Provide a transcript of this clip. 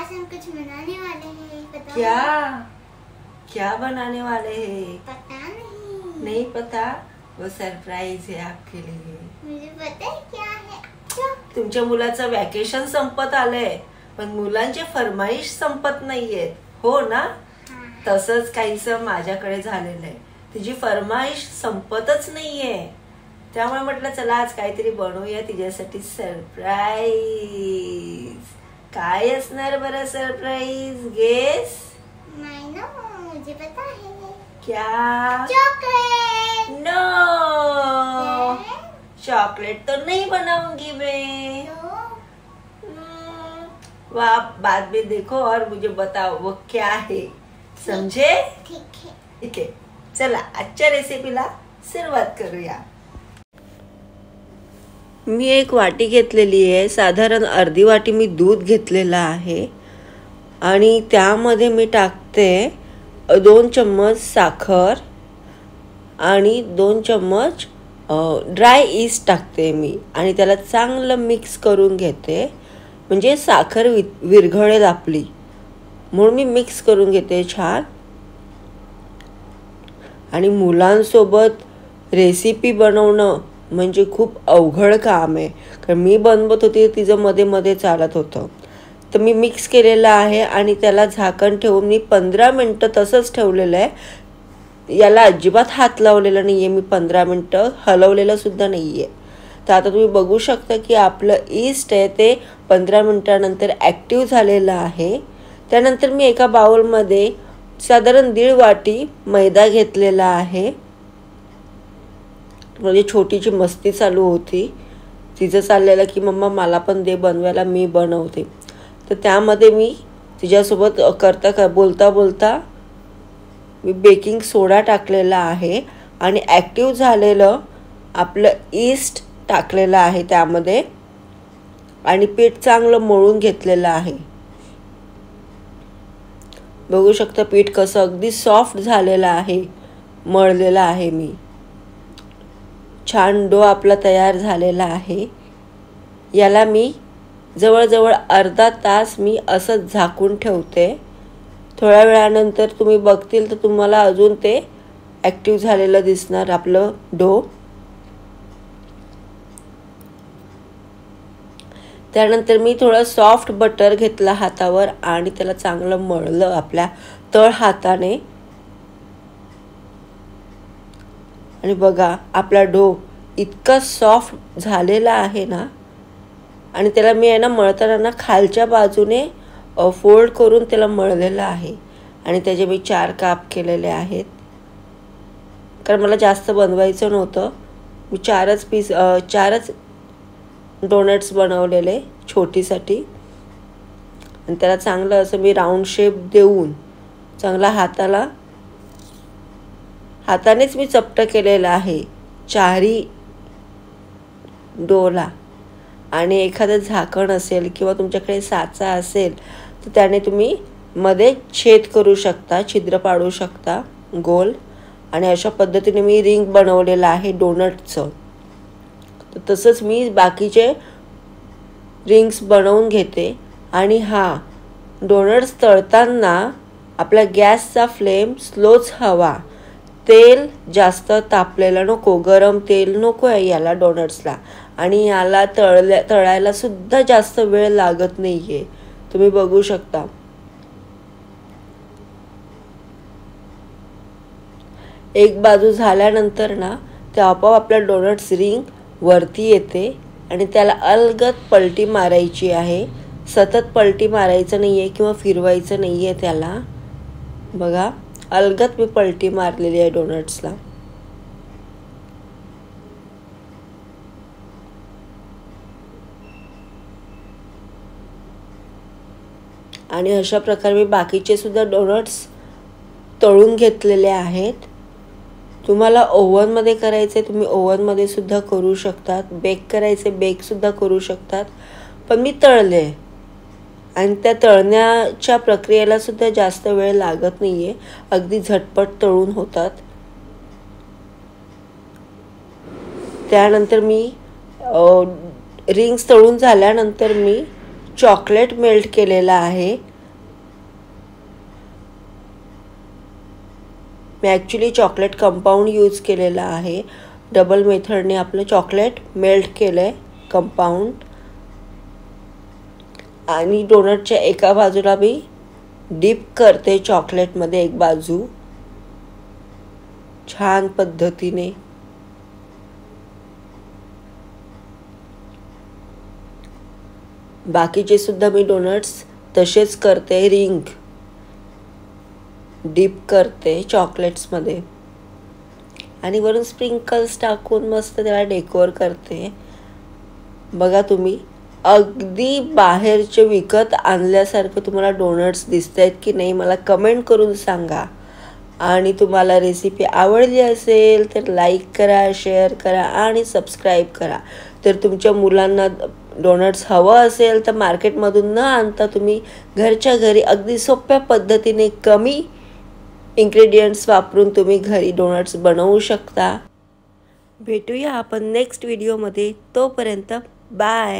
आज हम कुछ बनाने वाले हैं। बताओ क्या क्या बनाने वाले हैं? पता नहीं पता। वो सरप्राईज है आपके लिए। मुझे पता है क्या है। क्या? तुमच्या मुलाचं वॅकेशन संपत आलंय, पण मुलांचे फरमाईश संपत नाहीयेत, हो ना? तसंच काहीसं माझ्याकडे झालेलं आहे. तिची फरमाईश संपतच नाहीये. त्यामुळे म्हटलं चला आज काहीतरी बनवूया तिच्यासाठी सरप्राईज. काय असणार बरं सरप्राईज? गेस. नहीं ना, मुझे पता है। क्या? चॉकलेट। नो, चॉकलेट तो नहीं बनाऊंगी मैं। वो आप बाद में देखो और मुझे बताओ वो क्या है, समझे? ठीक है। ठीक आहे, चला आजच्या रेसिपीला सुरुवात करूया. मी एक वाटी घेतलेली आहे. साधारण अर्धी वाटी मी दूध घेतलेलं आहे आणि त्यामध्ये मी टाकते 2 चम्मच साखर आणि 2 चम्मच ड्राय ईस्ट टाकते मी आणि त्याला चांगलं मिक्स करून घेते. म्हणजे साखर विरघळेल आपली, म्हणून मी मिक्स करून घेते छान. आणि मुलांसोबत रेसिपी बनवणं म्हणजे खूप अवघड काम आहे. कारण मी बनवत होती तिचं मध्ये मध्ये चालत होतं. तर मी मिक्स केलेलं आहे आणि त्याला झाकण ठेवून मी 15 मिनटं तसंच ठेवलेलं आहे. याला अजिबात हात लावलेला नाही आहे मी. 15 मिनटं हलवलेलं सुद्धा नाही आहे. तर आता तुम्ही बघू शकता की आपलं ईस्ट आहे ते 15 मिनटानंतर ॲक्टिव्ह झालेलं आहे. त्यानंतर मी एका बाउलमध्ये साधारण 1.5 वाटी मैदा घेतलेला आहे. म्हणजे छोटीची मस्ती चालू होती. तिचं चाललेलं की मम्मा मला पण दे बनवायला, मी बनवते. तर त्यामध्ये मी तिच्यासोबत बोलता बोलता मी बेकिंग सोडा टाकलेला आहे आणि ॲक्टिव्ह झालेलं आपलं ईस्ट टाकलेलं आहे त्यामध्ये आणि पीठ चांगलं मळून घेतलेलं आहे. बघू शकता पीठ कसं अगदी सॉफ्ट झालेलं आहे, मळलेलं आहे मी. छान डो आपला तयार झालेला आहे. याला मी जवळजवळ अर्धा तास मी असंच झाकून ठेवते. थोड्या वेळानंतर तुम्ही बघतील तर तुम्हाला अजून ते ॲक्टिव्ह झालेलं दिसणार आपलं डो. त्यानंतर मी थोडं सॉफ्ट बटर घेतलं हातावर आणि त्याला चांगलं मळलं आपल्या तळ हाताने. आणि बघा आपला डो इतका सॉफ्ट झालेला आहे ना. आणि त्याला मी आहे ना मळताना ना खालच्या बाजूने फोल्ड करून त्याला मळलेलं आहे आणि त्याचे मी 4 काप केलेले आहेत. कारण मला जास्त बनवायचं नव्हतं. मी 4च डोनट्स बनवलेले छोटीसाठी. आणि त्याला चांगलं असं मी राऊंड शेप देऊन चांगला हातानेच मी चपटं केलेलं आहे चारी डोला. आणि एखादं झाकण असेल किंवा तुमच्याकडे साचा असेल तर त्याने तुम्ही मध्ये छेद करू शकता, छिद्र पाडू शकता गोल. आणि अशा पद्धतीने मी रिंग बनवलेलं आहे डोनटचं. तर तसंच मी बाकीचे रिंग्स बनवून घेते. आणि डोनट्स तळताना आपला गॅसचा फ्लेम स्लोच हवा. तेल जास्त तापलेलं नको, गरम तेल नको आहे याला डोनट्सला. आणि याला तळायला सुद्धा जास्त वेळ लागत नाही आहे. तुम्ही बघू शकता. एक बाजू झाल्यानंतर ना ते आपोआप आपल्या डोनट्स रिंग वरती येते आणि त्याला अलगद पलटी मारायची आहे. सतत पलटी मारायचं नाही आहे किंवा फिरवायचं नाही आहे त्याला. बघा अलगद मी पलटी मारलेली आहे डोनट्सला. आणि अशा प्रकारे मी बाकीचे सुद्धा डोनट्स तळून घेतलेले आहेत. तुम्हाला ओव्हनमध्ये करायचे तुम्ही ओव्हनमध्ये सुद्धा करू शकतात. बेक करायचे बेक सुद्धा करू शकतात. पण मी तळले आणि त्या तळण्याच्या प्रक्रियेला सुद्धा जास्त वेळ लागत नाहीये. अगदी झटपट तळून होतात. त्यानंतर मी रिंग्स तळून झाल्यानंतर मी चॉकलेट मेल्ट केलेला आहे मी ॲक्च्युली चॉकलेट कंपाऊंड यूज केलेला आहे. डबल मेथडने आपलं चॉकलेट मेल्ट केलं आहे कंपाऊंड. आणि डोनटच्या एका बाजूला मी डीप करते चॉकलेटमध्ये, एक बाजू छान पद्धतीने. बाकीचे सुद्धा मी डोनट्स तसेच करते. रिंग डीप करते चॉकलेट्समध्ये आणि वरून स्प्रिंकल्स टाकून मस्त त्याला डेकोर करते. बघा तुम्ही, अगदी बाहेरचे विकत आणल्यासारखं तुम्हाला डोनट्स दिसत आहेत की नाही मला कमेंट करून सांगा. आणि तुम्हाला रेसिपी आवडली असेल तर लाईक करा, शेअर करा आणि सबस्क्राईब करा. तर तुमच्या मुलांना डोनट्स हवं असेल तर मार्केटमधून न आणता तुम्ही घरच्या घरी अगदी सोप्या पद्धतीने कमी इन्ग्रेडियंट्स वापरून तुम्ही घरी डोनट्स बनवू शकता. भेटूया आपण नेक्स्ट व्हिडिओमध्ये. तोपर्यंत बाय.